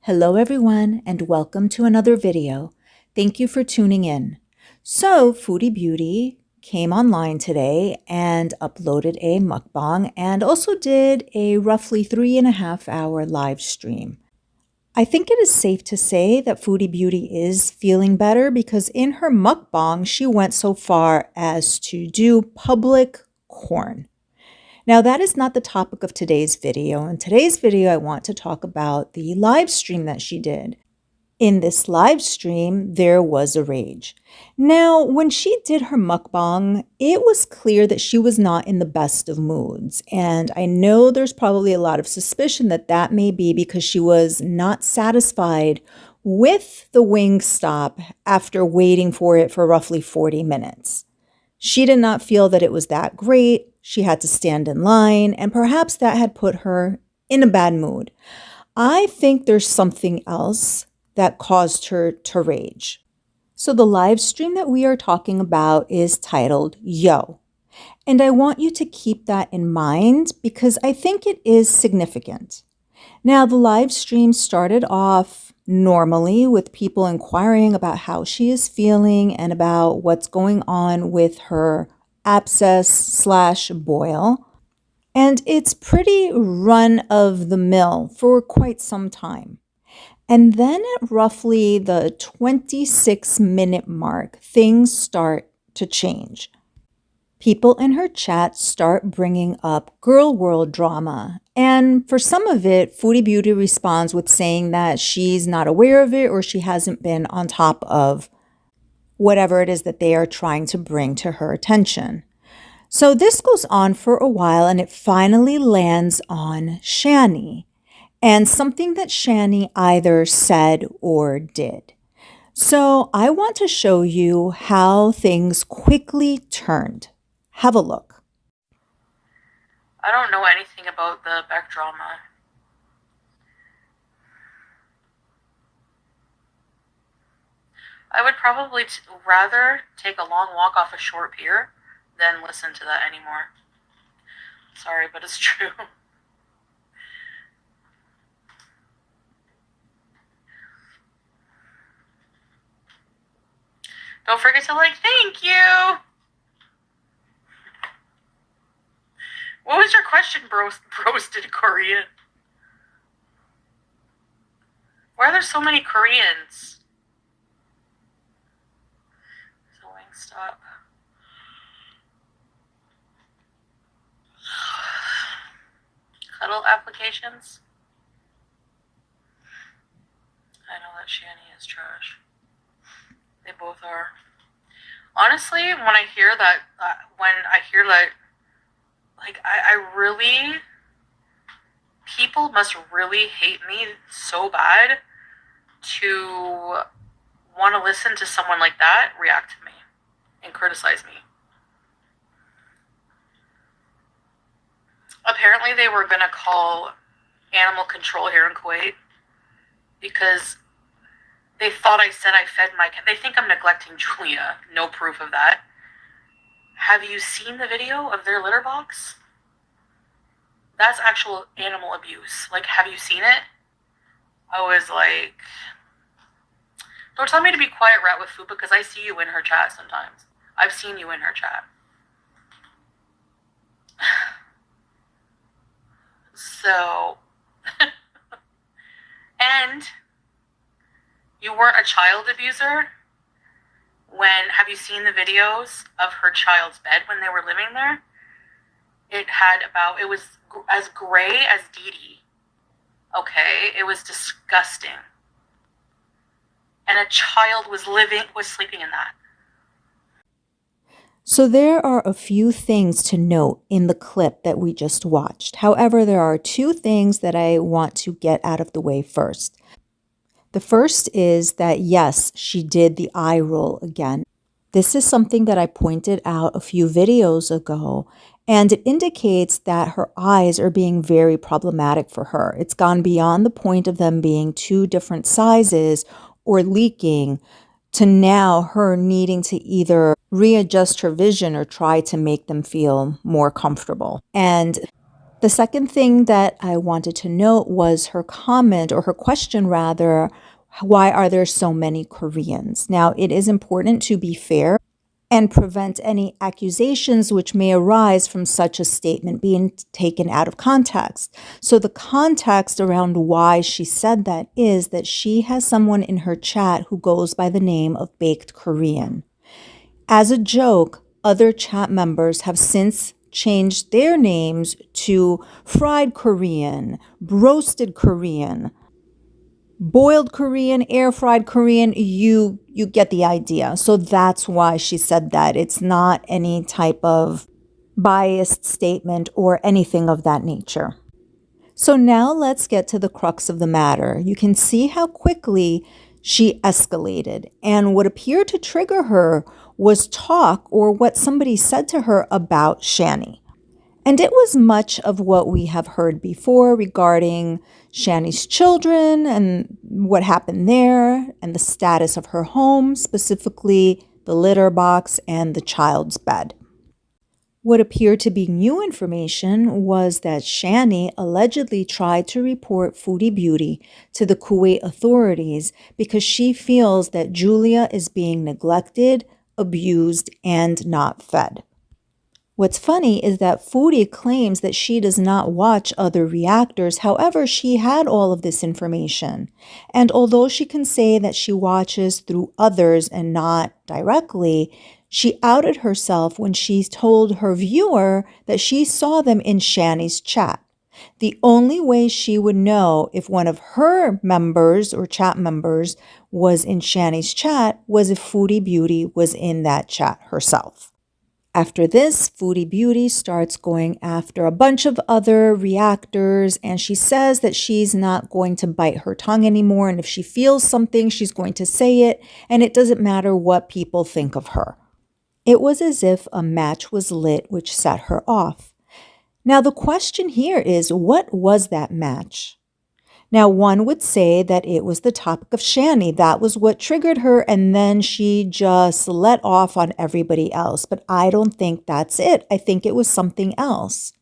Hello everyone and welcome to another video. Thank you for tuning in. So Foodie Beauty came online today and uploaded a mukbang and also did a roughly 3.5 hour live stream. I think it is safe to say that Foodie Beauty is feeling better because in her mukbang she went so far as to do public corn. Now, that is not the topic of today's video. In today's video, I want to talk about the live stream that she did. In this live stream, there was a rage. Now, when she did her mukbang, it was clear that she was not in the best of moods. And I know there's probably a lot of suspicion that that may be because she was not satisfied with the Wingstop after waiting for it for roughly 40 minutes. She did not feel that it was that great. She had to stand in line, and perhaps that had put her in a bad mood. I think there's something else that caused her to rage. So the live stream that we are talking about is titled Yo. And I want you to keep that in mind because I think it is significant. Now, the live stream started off normally with people inquiring about how she is feeling and about what's going on with her abscess/boil. And it's pretty run of the mill for quite some time. And then at roughly the 26-minute mark, things start to change. People in her chat start bringing up girl world drama. And for some of it, Foodie Beauty responds with saying that she's not aware of it or she hasn't been on top of whatever it is that they are trying to bring to her attention. So this goes on for a while and it finally lands on Shannie and something that Shannie either said or did. So I want to show you how things quickly turned. Have a look. I don't know anything about the Beck drama. I would probably rather take a long walk off a short pier than listen to that anymore. Sorry, but it's true. Don't forget to thank you! What was your question, broasted Korean? Why are there so many Koreans? There's a Wingstop. Cuddle applications? I know that Shannie is trash. They both are. Honestly, when I hear that, I really, people must really hate me so bad to want to listen to someone like that react to me and criticize me. Apparently they were going to call animal control here in Kuwait because they thought I said I fed my cat. They think I'm neglecting Julia. No proof of that. Have you seen the video of their litter box? That's actual animal abuse. Have you seen it? I was like, don't tell me to be quiet, Rat with Food, because I see you in her chat sometimes. I've seen you in her chat. So, and you weren't a child abuser have you seen the videos of her child's bed when they were living there? It was as gray as Dee Dee. Okay, it was disgusting. And a child was sleeping in that. So there are a few things to note in the clip that we just watched. However, there are two things that I want to get out of the way first. The first is that yes, she did the eye roll again. This is something that I pointed out a few videos ago, and it indicates that her eyes are being very problematic for her. It's gone beyond the point of them being two different sizes or leaking to now her needing to either readjust her vision or try to make them feel more comfortable. And The second thing that I wanted to note was her comment, or her question rather, why are there so many Koreans? Now, it is important to be fair and prevent any accusations which may arise from such a statement being taken out of context. So the context around why she said that is that she has someone in her chat who goes by the name of Baked Korean. As a joke, other chat members have since changed their names to Fried Korean, Roasted Korean, Boiled Korean, air fried Korean. You get the idea. So that's why she said that. It's not any type of biased statement or anything of that nature. So now let's get to the crux of the matter. You can see how quickly she escalated, and what appeared to trigger her was talk, or what somebody said to her about Shannie. And it was much of what we have heard before regarding Shannie's children and what happened there and the status of her home, specifically the litter box and the child's bed. What appeared to be new information was that Shannie allegedly tried to report Foodie Beauty to the Kuwait authorities because she feels that Julia is being neglected, abused, and not fed. What's funny is that Foodie claims that she does not watch other reactors. However, she had all of this information. And although she can say that she watches through others and not directly, she outed herself when she told her viewer that she saw them in Shannie's chat. The only way she would know if one of her members or chat members was in Shannie's chat was if Foodie Beauty was in that chat herself. After this, Foodie Beauty starts going after a bunch of other reactors, and she says that she's not going to bite her tongue anymore, and if she feels something, she's going to say it, and it doesn't matter what people think of her. It was as if a match was lit which set her off. Now, the question here is, what was that match? Now, one would say that it was the topic of Shannie. That was what triggered her, and then she just let off on everybody else. But I don't think that's it. I think it was something else.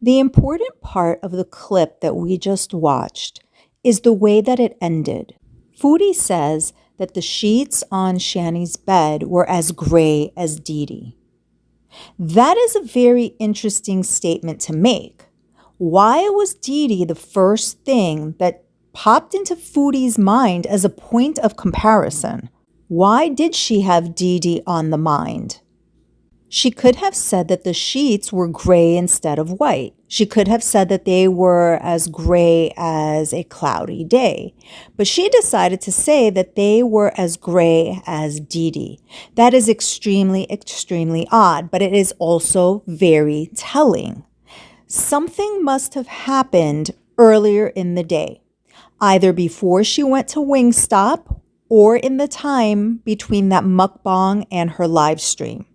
The important part of the clip that we just watched is the way that it ended. Foodie says that the sheets on Shannie's bed were as gray as Dee Dee. That is a very interesting statement to make. Why was Dee Dee the first thing that popped into Foodie's mind as a point of comparison? Why did she have Dee Dee on the mind? She could have said that the sheets were gray instead of white. She could have said that they were as gray as a cloudy day. But she decided to say that they were as gray as Dee Dee. That is extremely, extremely odd, but it is also very telling. Something must have happened earlier in the day, either before she went to Wingstop or in the time between that mukbang and her live stream.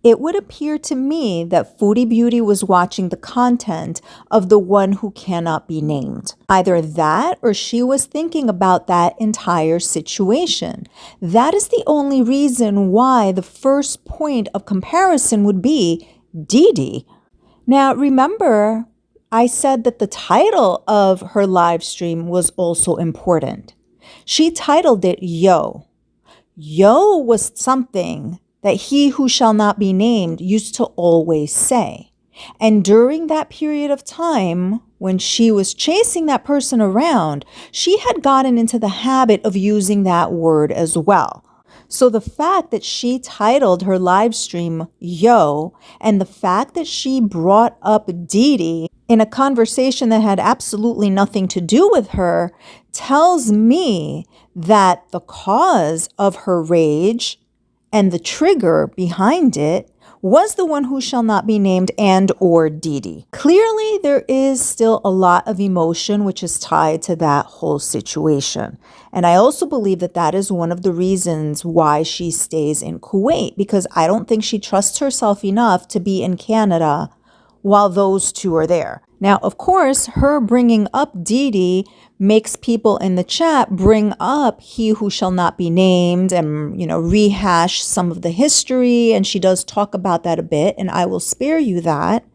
It would appear to me that Foodie Beauty was watching the content of the one who cannot be named. Either that or she was thinking about that entire situation. That is the only reason why the first point of comparison would be Dee Dee. Now, remember, I said that the title of her live stream was also important. She titled it Yo. Yo was something that he who shall not be named used to always say. And during that period of time, when she was chasing that person around, she had gotten into the habit of using that word as well. So the fact that she titled her live stream Yo, and the fact that she brought up Dee Dee in a conversation that had absolutely nothing to do with her tells me that the cause of her rage and the trigger behind it was the one who shall not be named and or Dee Dee. Clearly, there is still a lot of emotion which is tied to that whole situation. And I also believe that that is one of the reasons why she stays in Kuwait, because I don't think she trusts herself enough to be in Canada while those two are there. Now, of course, her bringing up Dee Dee makes people in the chat bring up he who shall not be named and, rehash some of the history. And she does talk about that a bit, and I will spare you that.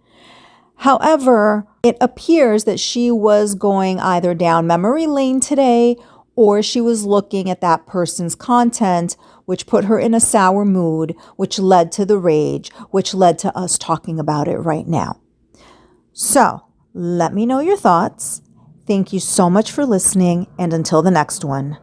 However, it appears that she was going either down memory lane today or she was looking at that person's content, which put her in a sour mood, which led to the rage, which led to us talking about it right now. So, let me know your thoughts. Thank you so much for listening, and until the next one.